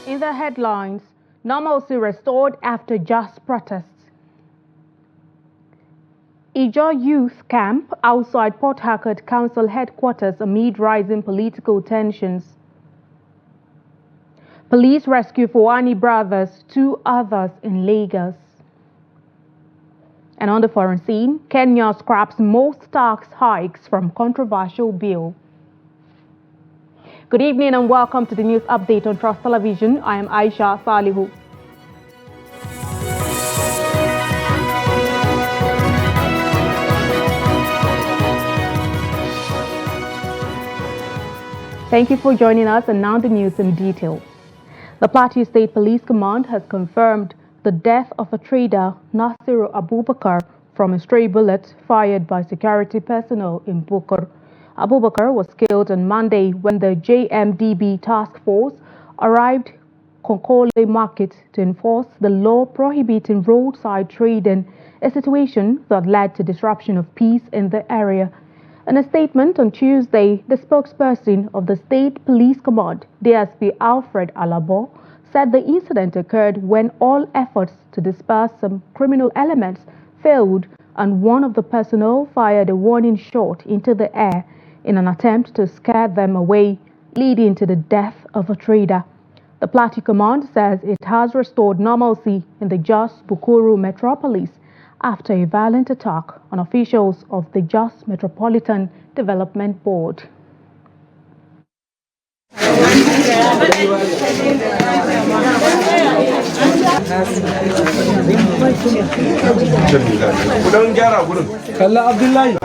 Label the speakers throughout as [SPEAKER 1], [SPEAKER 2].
[SPEAKER 1] In the headlines, normalcy restored after just protests. Ijaw youth camp outside Port Harcourt Council headquarters amid rising political tensions. Police rescue Fulani brothers, 2 others in Lagos. And on the foreign scene, Kenya scraps most tax hikes from controversial bill. Good evening and welcome to the news update on Trust Television. I am Aisha Salihu. Thank you for joining us, and now the news in detail. The Plateau State Police Command has confirmed the death of a trader, Nasiru Abubakar, from a stray bullet fired by security personnel in Bukur. Abubakar was killed on Monday when the JMDB task force arrived Konkole Market to enforce the law prohibiting roadside trading, a situation that led to disruption of peace in the area. In a statement on Tuesday, the spokesperson of the State Police Command, DSP Alfred Alabo, said the incident occurred when all efforts to disperse some criminal elements failed and one of the personnel fired a warning shot into the air in an attempt to scare them away, leading to the death of a trader. The Plateau Command says it has restored normalcy in the Jos Bukuru metropolis after a violent attack on officials of the Jos Metropolitan Development Board.
[SPEAKER 2] Kalla Abdullahi,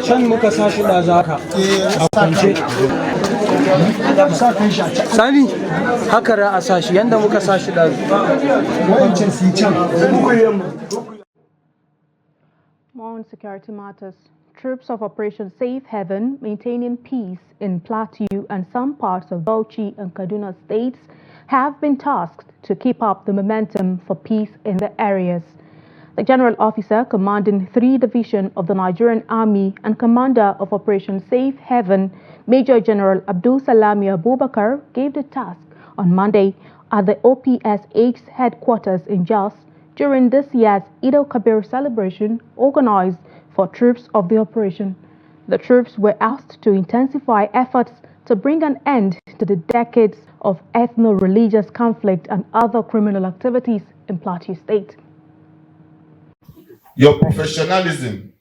[SPEAKER 2] can muka sashi da zaka a kwance. Sani, haka ra a sashi yanda muka sashi da wancan si can.
[SPEAKER 1] More on security matters. Troops of Operation Safe Haven maintaining peace in Plateau and some parts of Bauchi and Kaduna states have been tasked to keep up the momentum for peace in the areas. The General Officer commanding 3 Division of the Nigerian Army and Commander of Operation Safe Haven, Major General Abdul Salami Abubakar, gave the task on Monday at the OPS 8's headquarters in Jos during this year's Eid al-Kabir celebration organized for troops of the operation. The troops were asked to intensify efforts to bring an end to the decades of ethno-religious conflict and other criminal activities in Plateau State.
[SPEAKER 3] Your professionalism,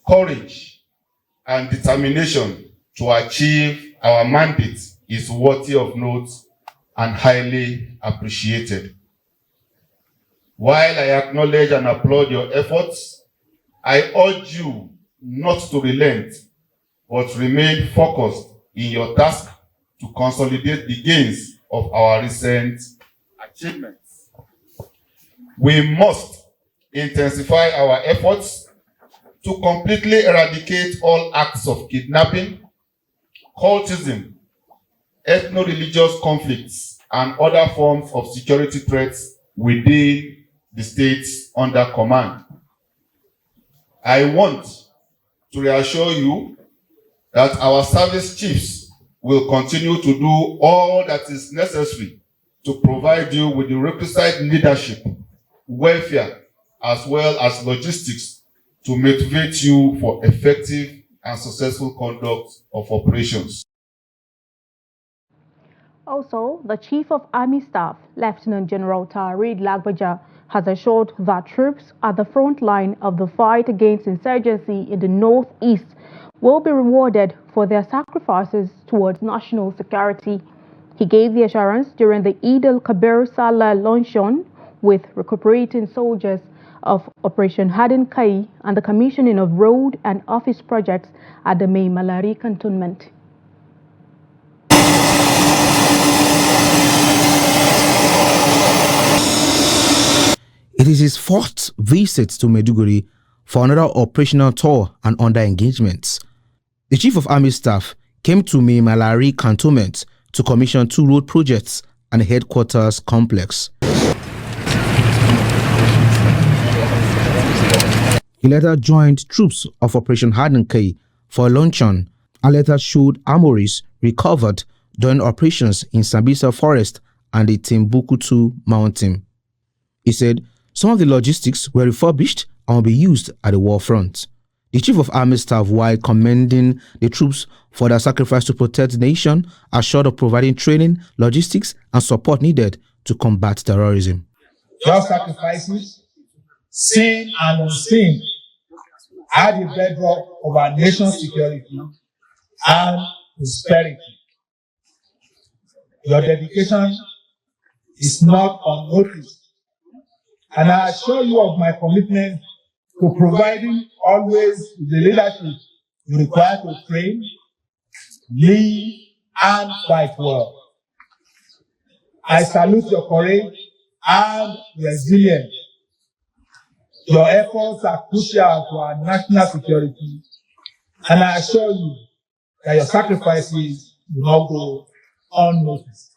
[SPEAKER 3] courage, and determination to achieve our mandate is worthy of note and highly appreciated. While I acknowledge and applaud your efforts, I urge you not to relent, but remain focused in your task to consolidate the gains of our recent achievements. We must intensify our efforts to completely eradicate all acts of kidnapping, cultism, ethno-religious conflicts, and other forms of security threats within the states under command. I want to reassure you that our service chiefs will continue to do all that is necessary to provide you with the requisite leadership, welfare, as well as logistics to motivate you for effective and successful conduct of operations.
[SPEAKER 1] Also, the Chief of Army Staff, Lieutenant General Tarid Lagbaja, has assured that troops at the front line of the fight against insurgency in the northeast will be rewarded for their sacrifices towards national security. He gave the assurance during the Eid al-Kabir Salah luncheon with recuperating soldiers of Operation Hadin Kai and the commissioning of road and office projects at the Mai Malari cantonment.
[SPEAKER 4] It is his 4th visit to Maiduguri for another operational tour and under engagements. The Chief of Army Staff came to Mai Malari cantonment to commission 2 road projects and a headquarters complex. He later joined troops of Operation Hadin for a luncheon and later showed armories recovered during operations in Sambisa Forest and the Timbuktu mountain. He said some of the logistics were refurbished and will be used at the war front. The Chief of Army Staff, while commending the troops for their sacrifice to protect the nation, assured of providing training, logistics, and support needed to combat terrorism.
[SPEAKER 5] Your sacrifices, seen and unseen, are the bedrock of our nation's security and prosperity. Your dedication is not unnoticed, and I assure you of my commitment to providing always the leadership you require to train, lead, and fight well. I salute your courage and resilience. Your efforts are crucial to our national security, and I assure you that your sacrifices will not go unnoticed.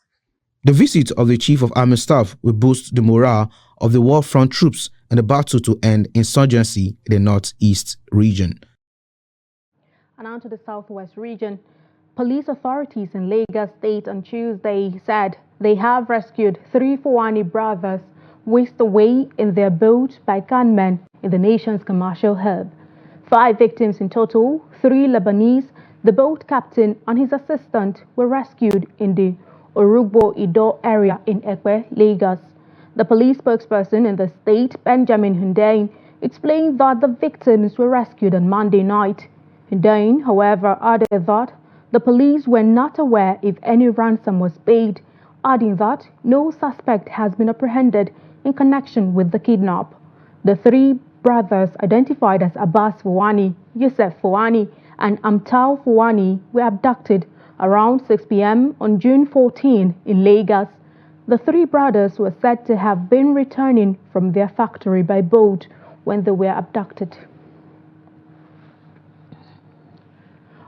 [SPEAKER 4] The visit of the Chief of Army Staff will boost the morale of the war front troops in the battle to end insurgency in the northeast region.
[SPEAKER 1] And on to the southwest region. Police authorities in Lagos State on Tuesday said they have rescued 3 Fulani brothers whisked away in their boat by gunmen in the nation's commercial hub. 5 victims in total, 3 Lebanese, the boat captain and his assistant were rescued in the Orugbo Ido area in Ekpe, Lagos. The police spokesperson in the state, Benjamin Hundeyin, explained that the victims were rescued on Monday night. Hundeyin, however, added that the police were not aware if any ransom was paid, adding that no suspect has been apprehended in connection with the kidnap. The 3 brothers, identified as Abbas Fulani, Yusuf Fulani, and Amtal Fulani, were abducted around 6 p.m. on June 14 in Lagos. The 3 brothers were said to have been returning from their factory by boat when they were abducted.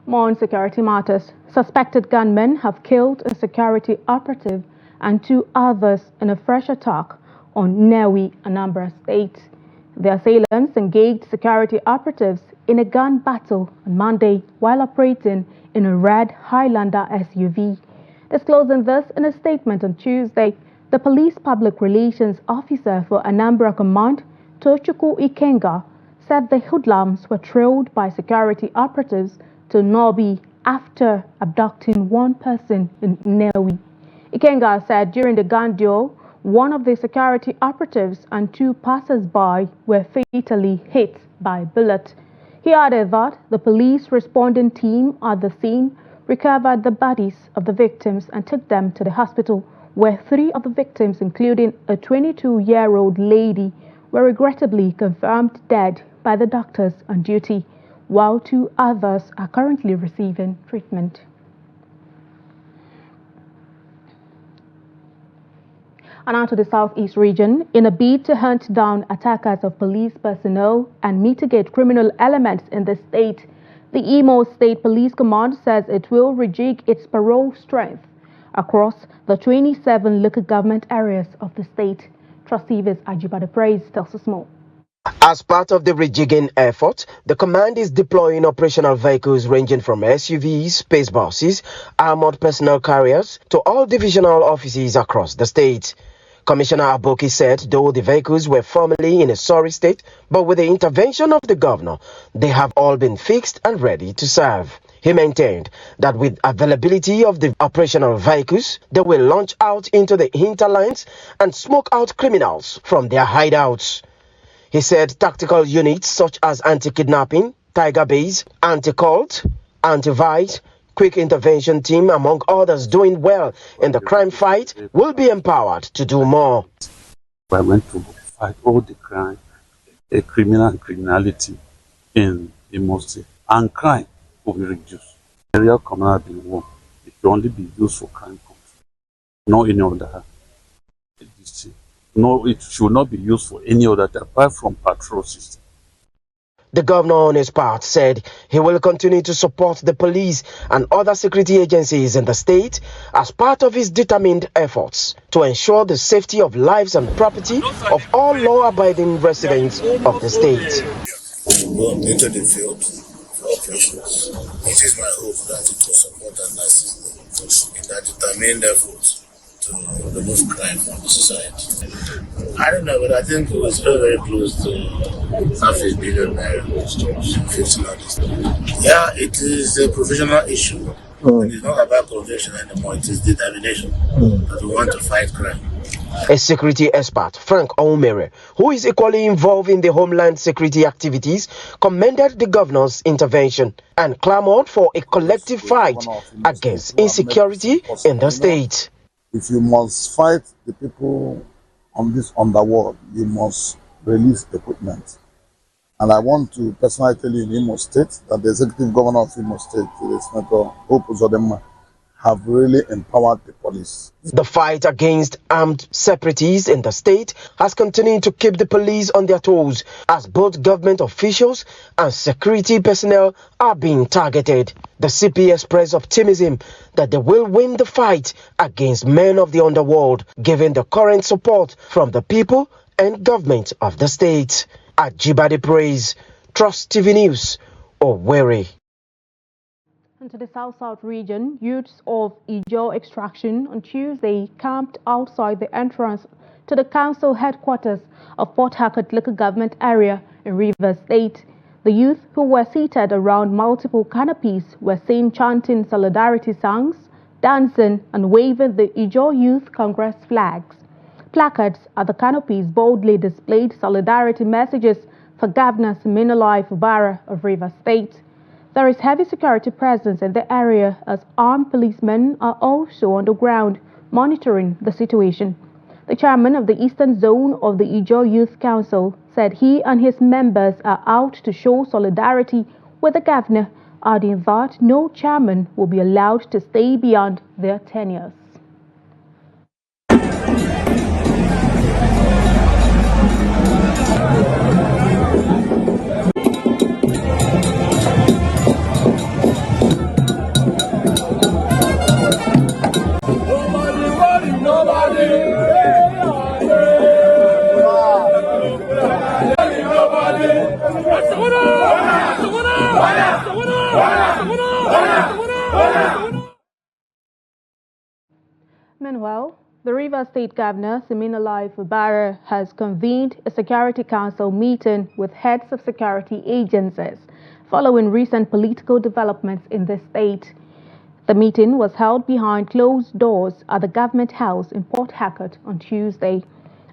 [SPEAKER 1] More on security matters. Suspected gunmen have killed a security operative and 2 others in a fresh attack on Newi, Anambra State. The assailants engaged security operatives in a gun battle on Monday while operating in a red Highlander SUV. Disclosing this in a statement on Tuesday, the police public relations officer for Anambra Command, Tochukwu Ikenga, said the hoodlums were trailed by security operatives to Nobi after abducting 1 person in Newi. Ikenga said during the gun duel, 1 of the security operatives and 2 passers-by were fatally hit by a bullet. He added that the police responding team at the scene recovered the bodies of the victims and took them to the hospital, where 3 of the victims, including a 22-year-old lady, were regrettably confirmed dead by the doctors on duty, while 2 others are currently receiving treatment. And on to the southeast region. In a bid to hunt down attackers of police personnel and mitigate criminal elements in the state, the Imo State Police Command says it will rejig its parole strength across the 27 local government areas of the state. Trustee Ajibade Praise tells us more.
[SPEAKER 6] As part of the rejigging effort, the command is deploying operational vehicles ranging from SUVs, space buses, armored personnel carriers to all divisional offices across the state. Commissioner Aboki said though the vehicles were formerly in a sorry state, but with the intervention of the governor, they have all been fixed and ready to serve. He maintained that with availability of the operational vehicles, they will launch out into the hinterlands and smoke out criminals from their hideouts. He said tactical units such as anti-kidnapping, tiger base, anti-cult, anti-vice, quick intervention team, among others doing well in the crime fight, will be empowered to do more.
[SPEAKER 7] We are going to fight all the crime, criminal and criminality in Imo State, and crime will be reduced. Area communal being one, it will only be used for crime control, no any other. No, it should not be used for any other apart from patrol system.
[SPEAKER 6] The governor, on his part, said he will continue to support the police and other security agencies in the state as part of his determined efforts to ensure the safety of lives and property of all law-abiding residents of the state.
[SPEAKER 8] Go into the field for operations. It is my hope that it will support and assist in that determined effort to remove crime from the society. I don't know, but I think it was very, very close to $500 million facing all this. Yeah, it is a professional issue. And it's not about convention anymore, it is determination that we want to fight crime.
[SPEAKER 6] A security expert, Frank Omere, who is equally involved in the homeland security activities, commended the governor's intervention and clamored for a collective fight against insecurity in the state.
[SPEAKER 9] If you must fight the people on this underworld, you must release equipment. And I want to personally tell you in Imo State that the executive governor of Imo State, Senator Hope Uzodinma, have really empowered the police.
[SPEAKER 6] The fight against armed separatists in the state has continued to keep the police on their toes as both government officials and security personnel are being targeted. The CP expressed optimism that they will win the fight against men of the underworld, given the current support from the people and government of the state. Ajibade Praise, Trust TV News, Owerri.
[SPEAKER 1] To the South-South region, youths of Ijaw extraction on Tuesday camped outside the entrance to the council headquarters of Port Harcourt local government area in Rivers State. The youth, who were seated around multiple canopies, were seen chanting solidarity songs, dancing and waving the Ijaw Youth Congress flags. Placards at the canopies boldly displayed solidarity messages for Governor Siminalayi Fubara of Rivers State. There is heavy security presence in the area as armed policemen are also on the ground monitoring the situation. The chairman of the Eastern Zone of the Ijaw Youth Council said he and his members are out to show solidarity with the governor, adding that no chairman will be allowed to stay beyond their tenures. Meanwhile, the Rivers State Governor, Siminalayi Fubara, has convened a Security Council meeting with heads of security agencies following recent political developments in the state. The meeting was held behind closed doors at the Government House in Port Harcourt on Tuesday.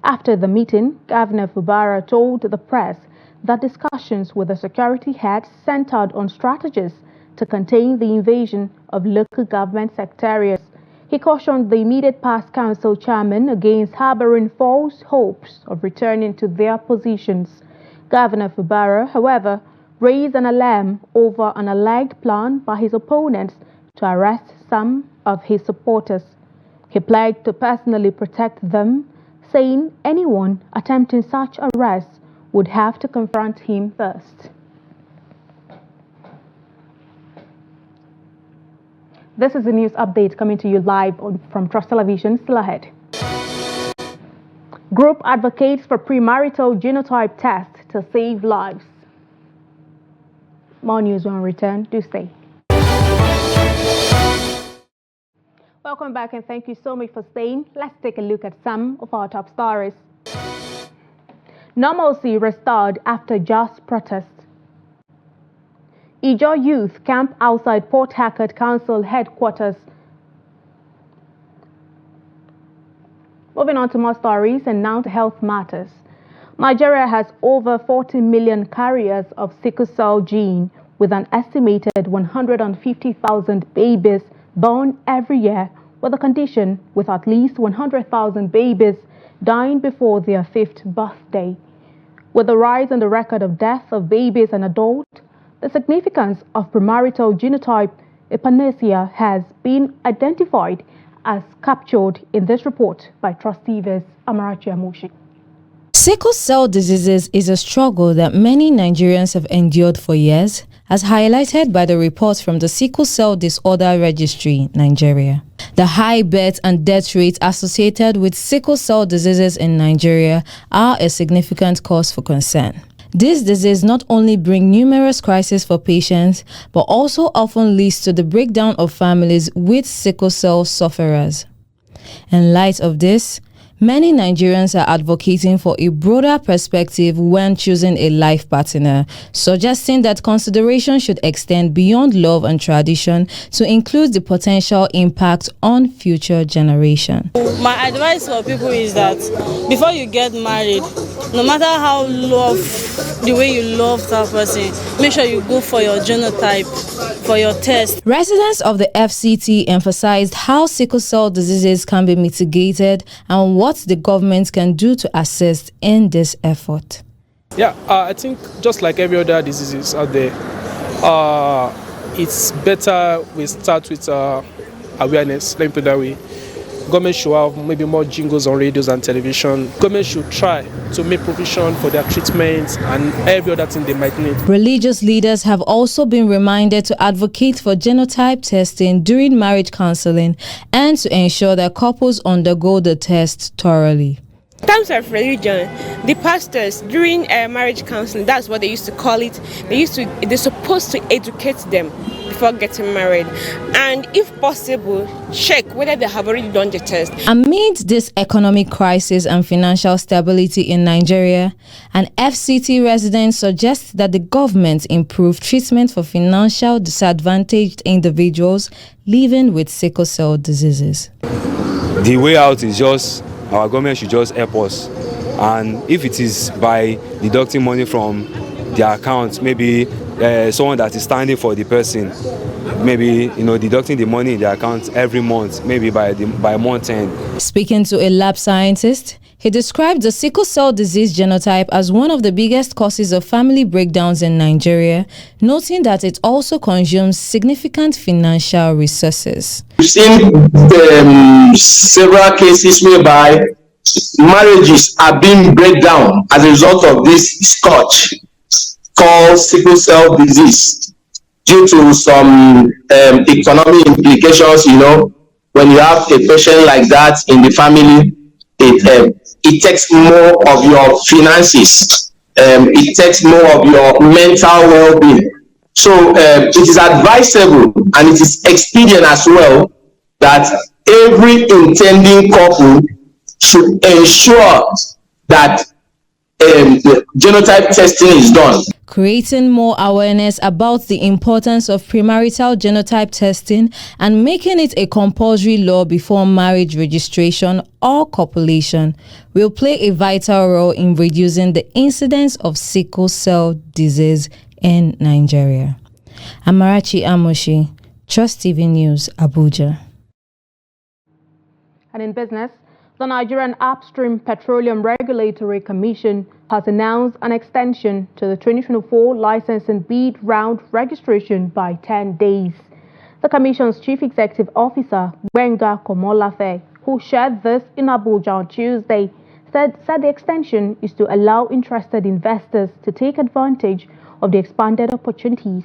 [SPEAKER 1] After the meeting, Governor Fubara told the press that discussions with the security heads centered on strategies to contain the invasion of local government secretariats. He cautioned the immediate past council chairman against harboring false hopes of returning to their positions. Governor Fubara, however, raised an alarm over an alleged plan by his opponents to arrest some of his supporters. He pledged to personally protect them, saying anyone attempting such arrests would have to confront him first. This is the news update coming to you live from Trust Television. Still ahead. Group advocates for premarital genotype test to save lives. More news when we return. Do stay. Welcome back and thank you so much for staying. Let's take a look at some of our top stories. Normalcy restored after just protest. Ijaw youth camp outside Port Harcourt Council headquarters. Moving on to more stories and now to health matters. Nigeria has over 40 million carriers of sickle cell gene, with an estimated 150,000 babies born every year with the condition, with at least 100,000 babies dying before their 5th birthday. With the rise in the record of death of babies and adults, the significance of premarital genotype epinasia has been identified as captured in this report by Trust TV's Amarachi Amoshi.
[SPEAKER 10] Sickle cell diseases is a struggle that many Nigerians have endured for years, as highlighted by the reports from the Sickle Cell Disorder Registry, Nigeria. The high birth and death rates associated with sickle cell diseases in Nigeria are a significant cause for concern. This disease not only brings numerous crises for patients, but also often leads to the breakdown of families with sickle cell sufferers. In light of this, many Nigerians are advocating for a broader perspective when choosing a life partner, suggesting that consideration should extend beyond love and tradition to include the potential impact on future generations.
[SPEAKER 11] My advice for people is that before you get married, no matter how the way you love that person, make sure you go for your genotype, for your test.
[SPEAKER 10] Residents of the FCT emphasized how sickle cell diseases can be mitigated and what the government can do to assist in this effort.
[SPEAKER 2] Yeah, I think just like every other diseases out there, it's better we start with awareness. Let me put it that way. Government should have maybe more jingles on radios and television. Government should try to make provision for their treatment and every other thing they might need.
[SPEAKER 10] Religious leaders have also been reminded to advocate for genotype testing during marriage counseling and to ensure that couples undergo the test thoroughly.
[SPEAKER 12] In terms of religion, the pastors during marriage counseling, that's what they used to call it. They're supposed to educate them before getting married, and if possible, check whether they have already done the test.
[SPEAKER 10] Amid this economic crisis and financial stability in Nigeria, an FCT resident suggests that the government improve treatment for financial disadvantaged individuals living with sickle cell diseases.
[SPEAKER 13] The way out is just our government should just help us, and if it is by deducting money from their account, maybe someone that is standing for the person, maybe deducting the money in their account every month, maybe by month end.
[SPEAKER 10] Speaking to a lab scientist, he described the sickle cell disease genotype as one of the biggest causes of family breakdowns in Nigeria, noting that it also consumes significant financial resources.
[SPEAKER 14] We've seen several cases whereby marriages are being break down as a result of this scourge called sickle cell disease due to some economic implications. When you have a patient like that in the family, it takes more of your finances, it takes more of your mental well-being. So it is advisable and it is expedient as well that every intending couple should ensure that genotype testing is done.
[SPEAKER 10] Creating more awareness about the importance of premarital genotype testing and making it a compulsory law before marriage registration or copulation will play a vital role in reducing the incidence of sickle cell disease in Nigeria. Amarachi Amoshi, Trust TV News, Abuja.
[SPEAKER 1] And in business, the Nigerian Upstream Petroleum Regulatory Commission has announced an extension to the 2024 licensing bid round registration by 10 days. The Commission's Chief Executive Officer, Gbenga Komolafe, who shared this in Abuja on Tuesday, said the extension is to allow interested investors to take advantage of the expanded opportunities.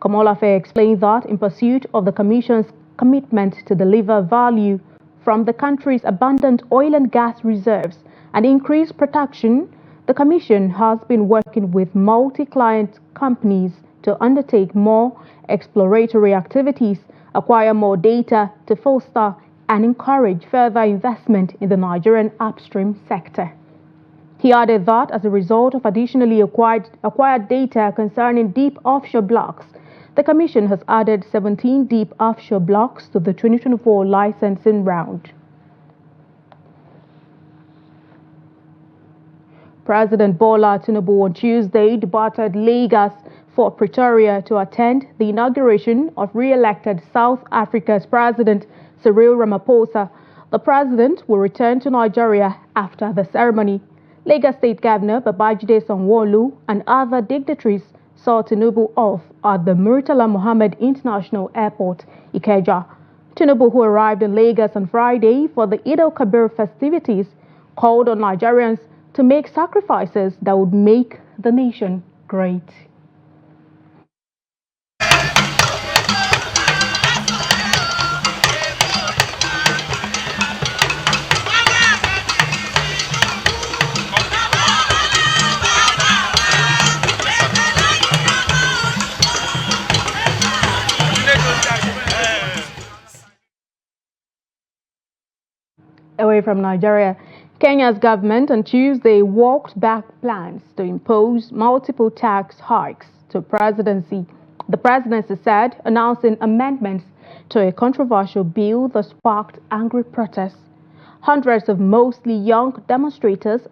[SPEAKER 1] Komolafe explained that in pursuit of the Commission's commitment to deliver value from the country's abundant oil and gas reserves and increase production, the Commission has been working with multi-client companies to undertake more exploratory activities, acquire more data to foster and encourage further investment in the Nigerian upstream sector. He added that as a result of additionally acquired data concerning deep offshore blocks, the Commission has added 17 deep offshore blocks to the 2024 licensing round. President Bola Tinubu on Tuesday departed Lagos for Pretoria to attend the inauguration of re-elected South Africa's President Cyril Ramaphosa. The president will return to Nigeria after the ceremony. Lagos State Governor Babajide Sanwo-Olu and other dignitaries saw Tinubu off at the Murtala Mohammed International Airport, Ikeja. Tinubu, who arrived in Lagos on Friday for the Eid al-Kabir festivities, called on Nigerians to make sacrifices that would make the nation great. Away from Nigeria, Kenya's government on Tuesday walked back plans to impose multiple tax hikes to presidency. The presidency said, announcing amendments to a controversial bill that sparked angry protests. Hundreds of mostly young demonstrators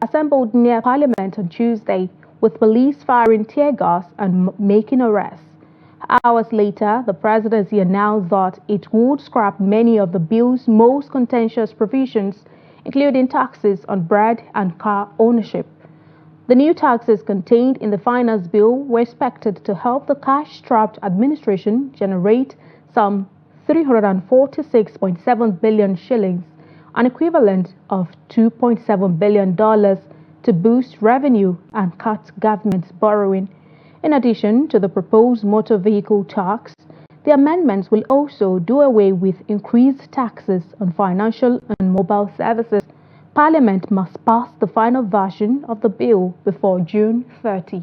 [SPEAKER 1] assembled near Parliament on Tuesday, with police firing tear gas and making arrests. Hours later, the presidency announced that it would scrap many of the bill's most contentious provisions, including taxes on bread and car ownership. The new taxes contained in the finance bill were expected to help the cash-strapped administration generate some 346.7 billion shillings, an equivalent of $2.7 billion, to boost revenue and cut government borrowing. In addition to the proposed motor vehicle tax, the amendments will also do away with increased taxes on financial and mobile services. Parliament must pass the final version of the bill before June 30.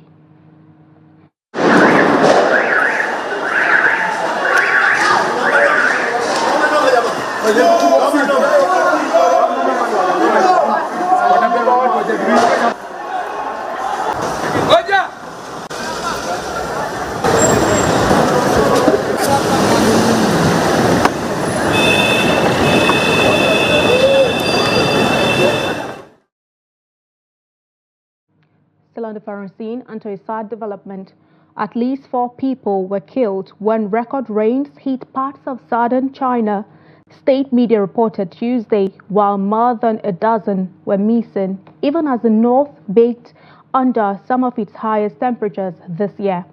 [SPEAKER 1] Still on the foreign scene, and to a sad development, at least 4 people were killed when record rains hit parts of southern China, state media reported Tuesday, while more than a dozen were missing, even as the north baked under some of its highest temperatures this year.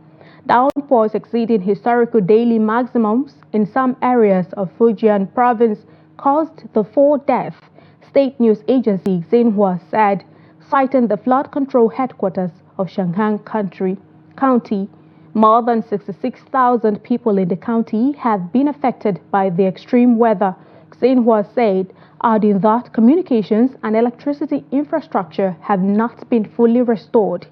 [SPEAKER 1] Downpours exceeding historical daily maximums in some areas of Fujian province caused the 4 deaths, state news agency Xinhua said, citing the flood control headquarters of Shanghai County. More than 66,000 people in the county have been affected by the extreme weather, Xinhua said, adding that communications and electricity infrastructure have not been fully restored.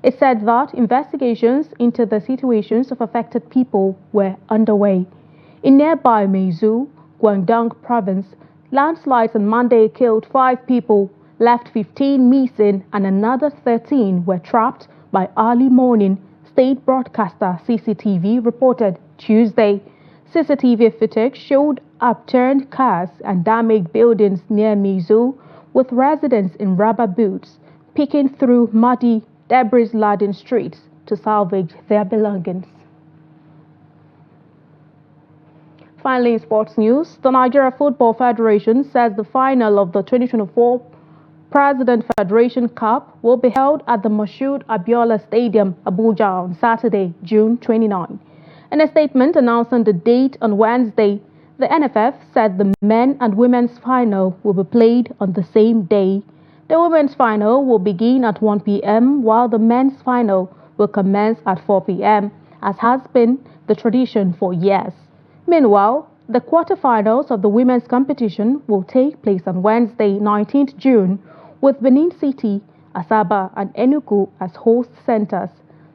[SPEAKER 1] It said that investigations into the situations of affected people were underway. In nearby Meizhou, Guangdong province, landslides on Monday killed 5 people, left 15 missing, and another 13 were trapped by early morning, state broadcaster CCTV reported Tuesday. CCTV footage showed upturned cars and damaged buildings near Meizhou, with residents in rubber boots picking through muddy, debris-laden streets to salvage their belongings. Finally, in sports news, the Nigeria Football Federation says the final of the 2024 President Federation Cup will be held at the Moshood Abiola Stadium, Abuja, on Saturday, June 29. In a statement announcing the date on Wednesday, the NFF said the men and women's final will be played on the same day. The women's final will begin at 1 p.m., while the men's final will commence at 4 p.m., as has been the tradition for years. Meanwhile, the quarterfinals of the women's competition will take place on Wednesday, 19th June, with Benin City, Asaba, and Enugu as host centers.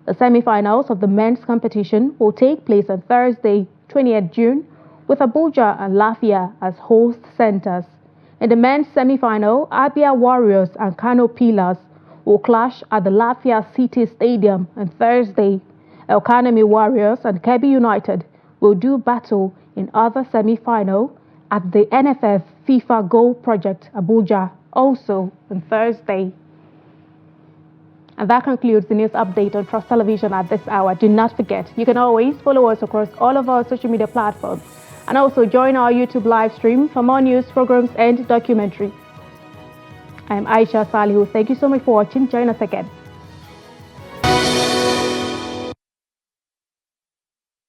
[SPEAKER 1] The semi-finals of the men's competition will take place on Thursday, 20th June, with Abuja and Lafia as host centers. In the men's semi-final, Abia Warriors and Kano Pillars will clash at the Lafia City Stadium on Thursday. El Kanemi Warriors and Kebbi United will do battle in other semi-final at the NFF FIFA Goal Project Abuja, also on Thursday. And that concludes the news update on Trust Television at this hour. Do not forget, you can always follow us across all of our social media platforms, and also join our YouTube live stream for more news, programs, and documentary. I am Aisha Salihu. Thank you so much for watching. Join us again.